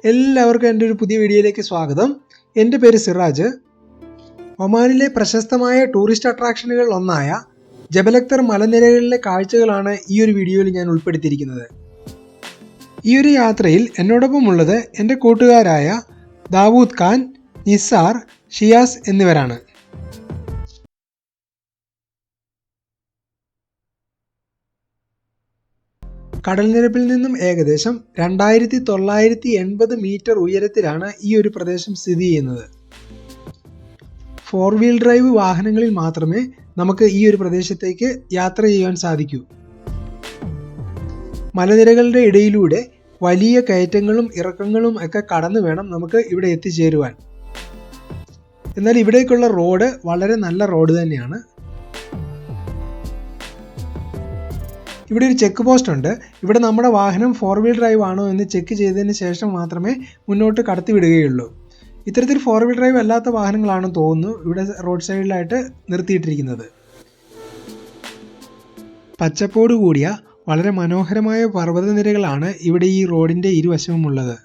എല്ലാവർക്കും എൻ്റെ ഒരു പുതിയ വീഡിയോയിലേക്ക് സ്വാഗതം. എൻ്റെ പേര് സിറാജ്. ഒമാനിലെ പ്രശസ്തമായ ടൂറിസ്റ്റ് അട്രാക്ഷനുകളിൽ ഒന്നായ ജബൽ അക്തർ മലനിരകളിലെ കാഴ്ചകളാണ് ഈ ഒരു വീഡിയോയിൽ ഞാൻ ഉൾപ്പെടുത്തിയിരിക്കുന്നത്. ഈ ഒരു യാത്രയിൽ എന്നോടൊപ്പം ഉള്ളത് എൻ്റെ കൂട്ടുകാരായ ദാവൂദ് ഖാൻ, നിസാർ, ഷിയാസ് എന്നിവരാണ്. കടൽനിരപ്പിൽ നിന്നും ഏകദേശം 2980 മീറ്റർ ഉയരത്തിലാണ് ഈ ഒരു പ്രദേശം സ്ഥിതി ചെയ്യുന്നത്. 4 വീൽ ഡ്രൈവ് വാഹനങ്ങളിൽ മാത്രമേ നമുക്ക് ഈ ഒരു പ്രദേശത്തേക്ക് യാത്ര ചെയ്യാൻ സാധിക്കൂ. മലനിരകളുടെ ഇടയിലൂടെ വലിയ കയറ്റങ്ങളും ഇറക്കങ്ങളും ഒക്കെ കടന്നു വേണം നമുക്ക് ഇവിടെ എത്തിച്ചേരുവാൻ. എന്നാൽ ഇവിടേക്കുള്ള റോഡ് വളരെ നല്ല റോഡ് തന്നെയാണ്. ഇവിടെ ഒരു ചെക്ക് പോസ്റ്റ് ഉണ്ട്. ഇവിടെ നമ്മുടെ വാഹനം 4 വീൽ ഡ്രൈവ് ആണോ എന്ന് ചെക്ക് ചെയ്തതിന് ശേഷം മാത്രമേ മുന്നോട്ട് കടത്തി വിടുകയുള്ളൂ. ഇത്തരത്തിൽ 4 വീൽ ഡ്രൈവ് അല്ലാത്ത വാഹനങ്ങളാണെന്ന് തോന്നുന്നു ഇവിടെ റോഡ് സൈഡിലായിട്ട് നിർത്തിയിട്ടിരിക്കുന്നത്. പച്ചപ്പോട് കൂടിയ വളരെ മനോഹരമായ പർവ്വതനിരകളാണ് ഇവിടെ ഈ റോഡിൻ്റെ ഇരുവശവുമുള്ളത്.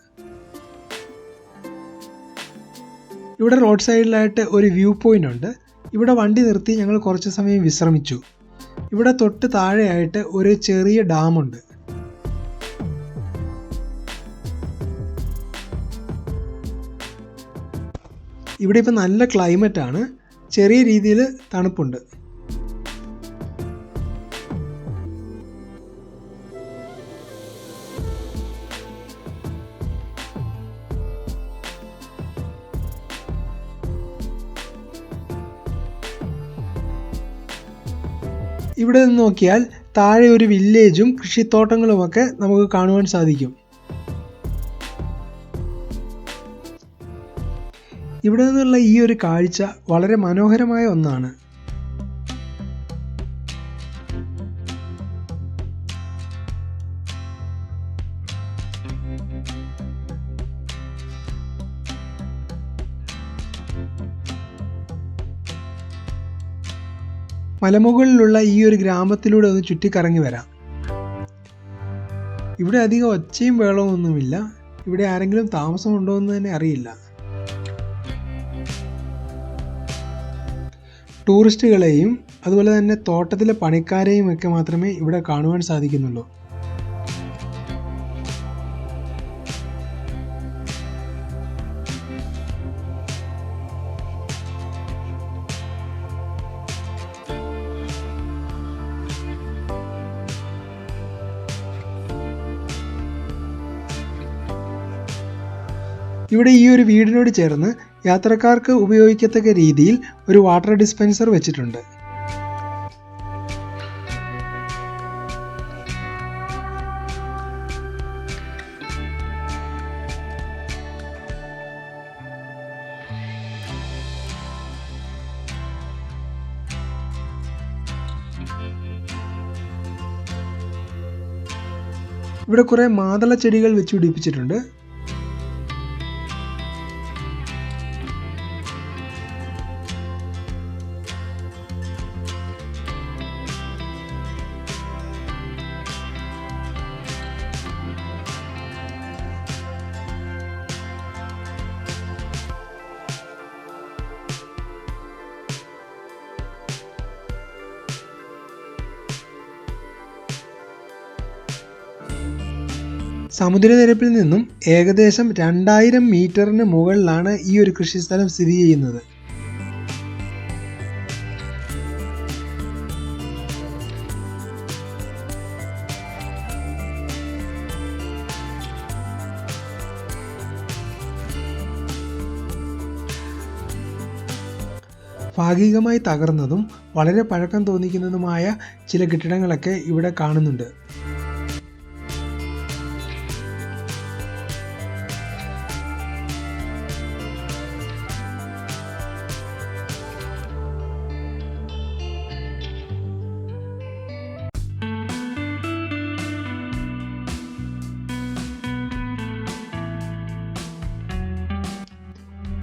ഇവിടെ റോഡ് സൈഡിലായിട്ട് ഒരു വ്യൂ പോയിന്റ് ഉണ്ട്. ഇവിടെ വണ്ടി നിർത്തി ഞങ്ങൾ കുറച്ച് സമയം വിശ്രമിച്ചു. ഇവിടെ തൊട്ട് താഴെയായിട്ട് ഒരു ചെറിയ ഡാമുണ്ട്. ഇവിടെ ഇപ്പം നല്ല ക്ലൈമറ്റ് ആണ്, ചെറിയ രീതിയിൽ തണുപ്പുണ്ട്. ഇവിടെ നിന്ന് നോക്കിയാൽ താഴെ ഒരു വില്ലേജും കൃഷിത്തോട്ടങ്ങളുമൊക്കെ നമുക്ക് കാണുവാൻ സാധിക്കും. ഇവിടെ നിന്നുള്ള ഈ ഒരു കാഴ്ച വളരെ മനോഹരമായ ഒന്നാണ്. മലമുകളിലുള്ള ഈ ഒരു ഗ്രാമത്തിലൂടെ ഒന്ന് ചുറ്റിക്കറങ്ങി വരാം. ഇവിടെ അധികം ഒച്ചയും ബഹളവും ഒന്നുമില്ല. ഇവിടെ ആരെങ്കിലും താമസമുണ്ടോ എന്ന് തന്നെ അറിയില്ല. ടൂറിസ്റ്റുകളെയും അതുപോലെ തന്നെ തോട്ടത്തിലെ പണിക്കാരെയും ഒക്കെ മാത്രമേ ഇവിടെ കാണുവാൻ സാധിക്കുന്നുള്ളൂ. ഇവിടെ ഈ ഒരു വീടിനോട് ചേർന്ന് യാത്രക്കാർക്ക് ഉപയോഗിക്കത്തക്ക രീതിയിൽ ഒരു വാട്ടർ ഡിസ്പെൻസർ വെച്ചിട്ടുണ്ട്. ഇവിടെ കുറെ മാതള ചെടികൾ വെച്ച് പിടിപ്പിച്ചിട്ടുണ്ട്. സമുദ്രനിരപ്പിൽ നിന്നും ഏകദേശം 2000 മീറ്ററിന് മുകളിലാണ് ഈ ഒരു കൃഷിസ്ഥലം സ്ഥിതി ചെയ്യുന്നത്. ഭാഗികമായി തകർന്നതും വളരെ പഴക്കം തോന്നിക്കുന്നതുമായ ചില കെട്ടിടങ്ങളൊക്കെ ഇവിടെ കാണുന്നുണ്ട്.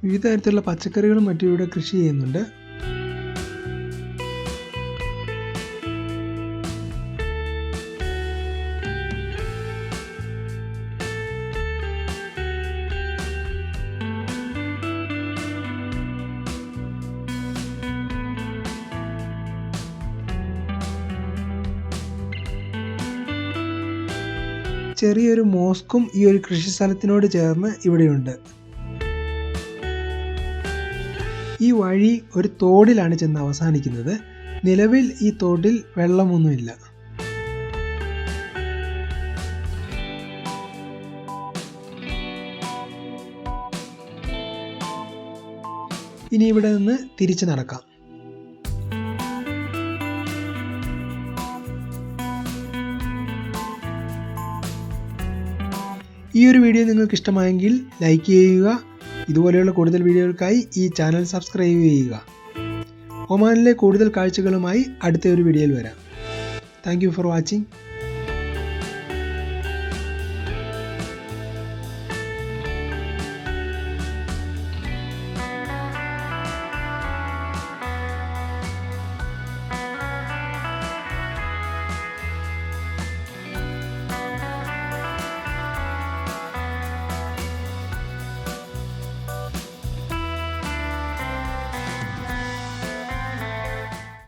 വിവിധ തരത്തിലുള്ള പച്ചക്കറികളും മറ്റും ഇവിടെ കൃഷി ചെയ്യുന്നുണ്ട്. ചെറിയൊരു മോസ്കും ഈ ഒരു കൃഷി സ്ഥലത്തിനോട് ചേർന്ന് ഇവിടെയുണ്ട്. ഈ വഴി ഒരു തോടിലാണ് ചെന്ന് അവസാനിക്കുന്നത്. നിലവിൽ ഈ തോട്ടിൽ വെള്ളമൊന്നുമില്ല. ഇനി ഇവിടെ നിന്ന് തിരിച്ചു നടക്കാം. ഈ ഒരു വീഡിയോ നിങ്ങൾക്ക് ഇഷ്ടമായെങ്കിൽ ലൈക്ക് ചെയ്യുക. ഇതുപോലെയുള്ള കൂടുതൽ വീഡിയോകൾക്കായി ഈ ചാനൽ സബ്സ്ക്രൈബ് ചെയ്യുക. ഒമാനിലെ കൂടുതൽ കാഴ്ചകളുമായി അടുത്ത ഒരു വീഡിയോയിൽ വരാം. Thank you for watching.